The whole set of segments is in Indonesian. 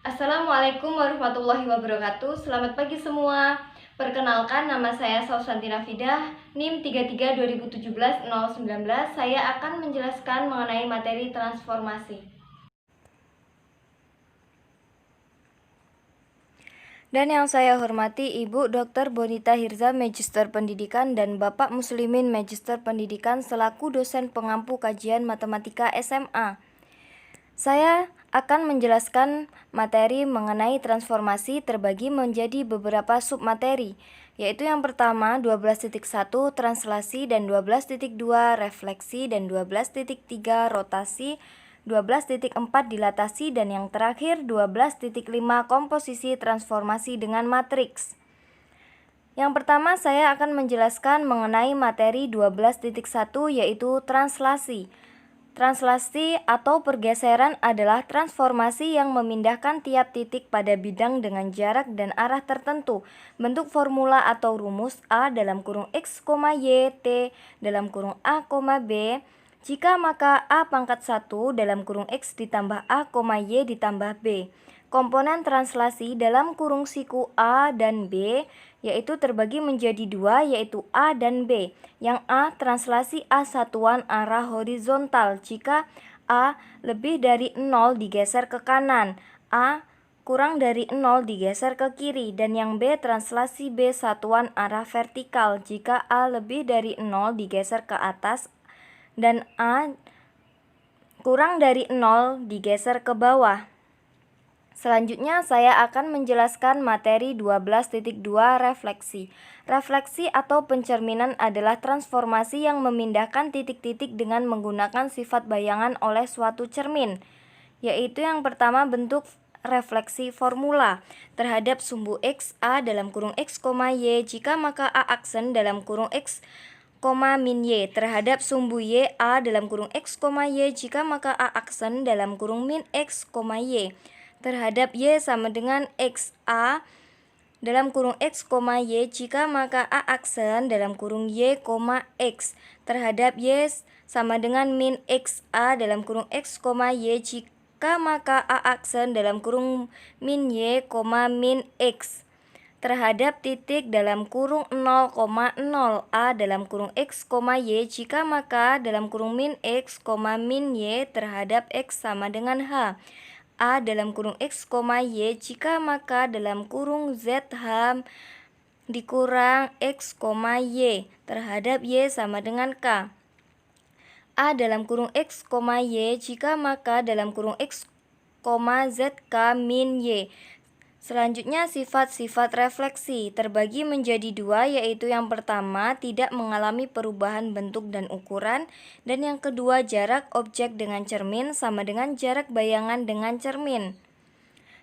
Assalamualaikum warahmatullahi wabarakatuh. Selamat pagi semua. Perkenalkan, nama saya Sausantina Fidah, NIM 33 2017 019. Saya akan menjelaskan mengenai materi transformasi. Dan yang saya hormati Ibu Dr. Bonita Hirza, Magister Pendidikan, dan Bapak Muslimin, Magister Pendidikan, selaku dosen pengampu kajian matematika SMA. Saya akan menjelaskan materi mengenai transformasi terbagi menjadi beberapa submateri, yaitu yang pertama 12.1 translasi dan 12.2 refleksi dan 12.3 rotasi, 12.4 dilatasi, dan yang terakhir 12.5 komposisi transformasi dengan matriks. Yang pertama saya akan menjelaskan mengenai materi 12.1 yaitu translasi. Translasi atau pergeseran adalah transformasi yang memindahkan tiap titik pada bidang dengan jarak dan arah tertentu. Bentuk formula atau rumus A dalam kurung X, Y, T dalam kurung A, B. Jika maka A pangkat 1 dalam kurung X ditambah A, Y ditambah B. Komponen translasi dalam kurung siku A dan B yaitu terbagi menjadi dua, yaitu A dan B. Yang A translasi A satuan arah horizontal jika A lebih dari 0 digeser ke kanan, A kurang dari 0 digeser ke kiri, dan yang B translasi B satuan arah vertikal jika A lebih dari 0 digeser ke atas dan A kurang dari 0 digeser ke bawah. Selanjutnya saya akan menjelaskan materi 12.2 refleksi. Refleksi atau pencerminan adalah transformasi yang memindahkan titik-titik dengan menggunakan sifat bayangan oleh suatu cermin, yaitu yang pertama bentuk refleksi formula terhadap sumbu X A dalam kurung X, Y jika maka A aksen dalam kurung X, min Y terhadap sumbu Y A dalam kurung X, Y jika maka A aksen dalam kurung min X, Y terhadap Y sama dengan X A dalam kurung X, Y jika maka A aksen dalam kurung Y, X terhadap Y sama dengan min X A dalam kurung X, Y jika maka A aksen dalam kurung min Y, min X terhadap titik dalam kurung 0,0 A dalam kurung X, Y jika maka dalam kurung min X, min Y terhadap X sama dengan H A dalam kurung X, Y jika maka dalam kurung ZH dikurang X, Y terhadap Y sama dengan K A dalam kurung X, Y jika maka dalam kurung X, ZK min Y. Selanjutnya sifat-sifat refleksi terbagi menjadi dua, yaitu yang pertama tidak mengalami perubahan bentuk dan ukuran, dan yang kedua jarak objek dengan cermin sama dengan jarak bayangan dengan cermin.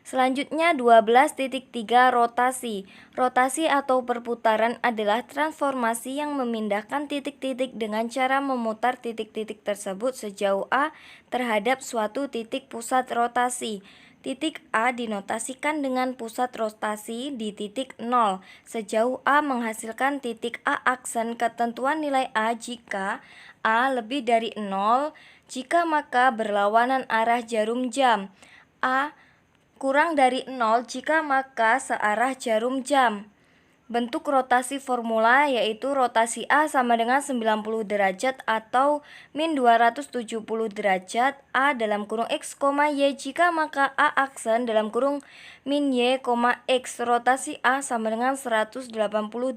Selanjutnya 12.3 rotasi. Rotasi atau perputaran adalah transformasi yang memindahkan titik-titik dengan cara memutar titik-titik tersebut sejauh A terhadap suatu titik pusat rotasi. Titik A dinotasikan dengan pusat rotasi di titik 0. Sejauh A menghasilkan titik A aksen ketentuan nilai A jika A lebih dari 0, jika maka berlawanan arah jarum jam. A kurang dari 0 jika maka searah jarum jam. Bentuk rotasi formula yaitu rotasi A sama dengan 90 derajat atau min 270 derajat A dalam kurung X, Y jika maka A aksen dalam kurung min Y, X rotasi A sama dengan 180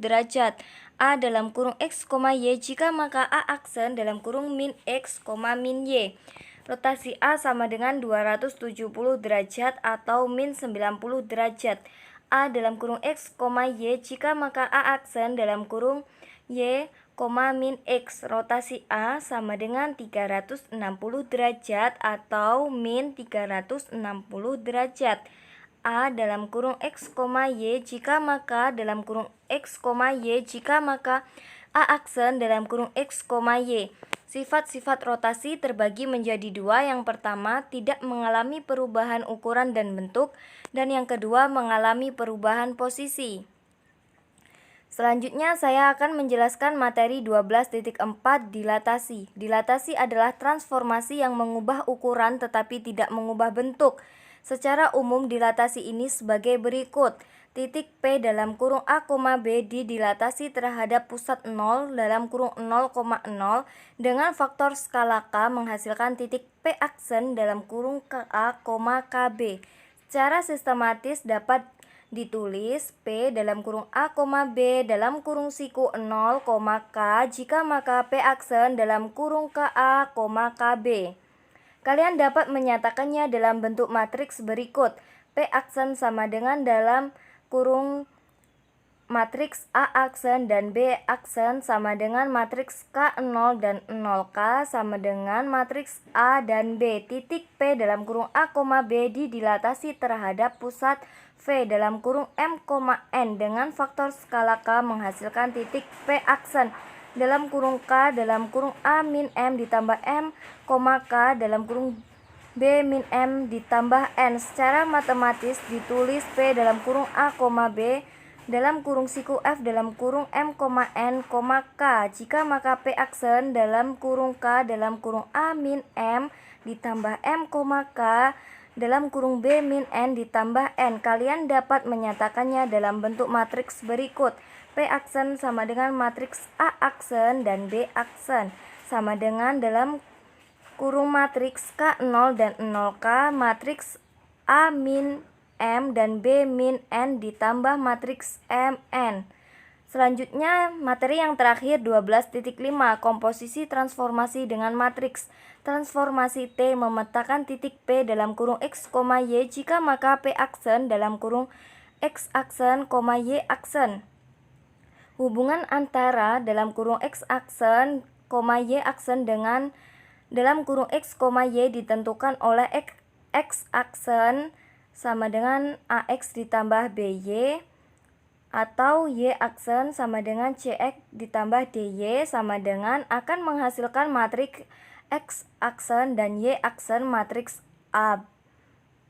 derajat A dalam kurung X, Y jika maka A aksen dalam kurung min X, min Y. Rotasi A sama dengan 270 derajat atau min 90 derajat A dalam kurung X, Y jika maka A aksen dalam kurung Y, min X rotasi A sama dengan 360 derajat atau min 360 derajat A dalam kurung X, Y jika maka dalam kurung X, Y jika maka A aksen dalam kurung X, Y. Sifat-sifat rotasi terbagi menjadi dua, yang pertama tidak mengalami perubahan ukuran dan bentuk, dan yang kedua mengalami perubahan posisi. Selanjutnya saya akan menjelaskan materi 12.4 dilatasi. Dilatasi adalah transformasi yang mengubah ukuran tetapi tidak mengubah bentuk. Secara umum dilatasi ini sebagai berikut. Titik P dalam kurung A, B didilatasi terhadap pusat 0 dalam kurung 0,0 dengan faktor skala K menghasilkan titik P aksen dalam kurung A, KB. Secara sistematis dapat ditulis P dalam kurung A, B dalam kurung siku 0, K jika maka P aksen dalam kurung KA, KB. Kalian dapat menyatakannya dalam bentuk matriks berikut. P aksen sama dengan dalam kurung matriks A aksen dan B aksen sama dengan matriks K0 dan 0K sama dengan matriks A dan B. Titik P dalam kurung A, B didilatasi terhadap pusat V dalam kurung M, N dengan faktor skala K menghasilkan titik P aksen dalam kurung K dalam kurung A min M ditambah M, K dalam kurung B min M ditambah N. Secara matematis ditulis P dalam kurung A, B dalam kurung siku F dalam kurung M, N, K. Jika maka P aksen dalam kurung K dalam kurung A min M ditambah M, K dalam kurung B min N ditambah N. Kalian dapat menyatakannya dalam bentuk matriks berikut. P aksen sama dengan matriks A aksen dan B aksen sama dengan dalam kurung matriks K0 dan 0K matriks A min M dan B min N ditambah matriks MN. Selanjutnya materi yang terakhir 12.5 komposisi transformasi dengan matriks. Transformasi T memetakan titik P dalam kurung X, Y jika maka P aksen dalam kurung X aksen, Y aksen. Hubungan antara dalam kurung X aksen, Y aksen dengan dalam kurung X, Y ditentukan oleh X aksen sama dengan AX ditambah BY atau Y aksen sama dengan CX ditambah DY sama dengan akan menghasilkan matriks X aksen dan Y aksen matriks A,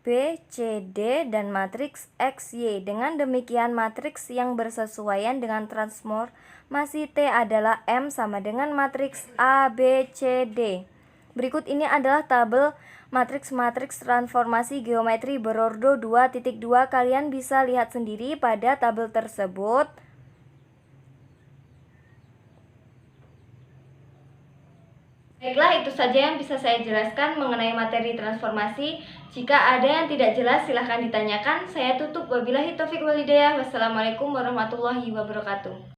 B, C, D dan matriks XY. Dengan demikian matriks yang bersesuaian dengan transformasi T adalah M sama dengan matriks A, B, C, D. Berikut ini adalah tabel matriks-matriks transformasi geometri berordo 2.2. Kalian bisa lihat sendiri pada tabel tersebut. Baiklah, itu saja yang bisa saya jelaskan mengenai materi transformasi. Jika ada yang tidak jelas, silahkan ditanyakan. Saya tutup. Wabillahi taufiq wal hidayah. Wassalamualaikum warahmatullahi wabarakatuh.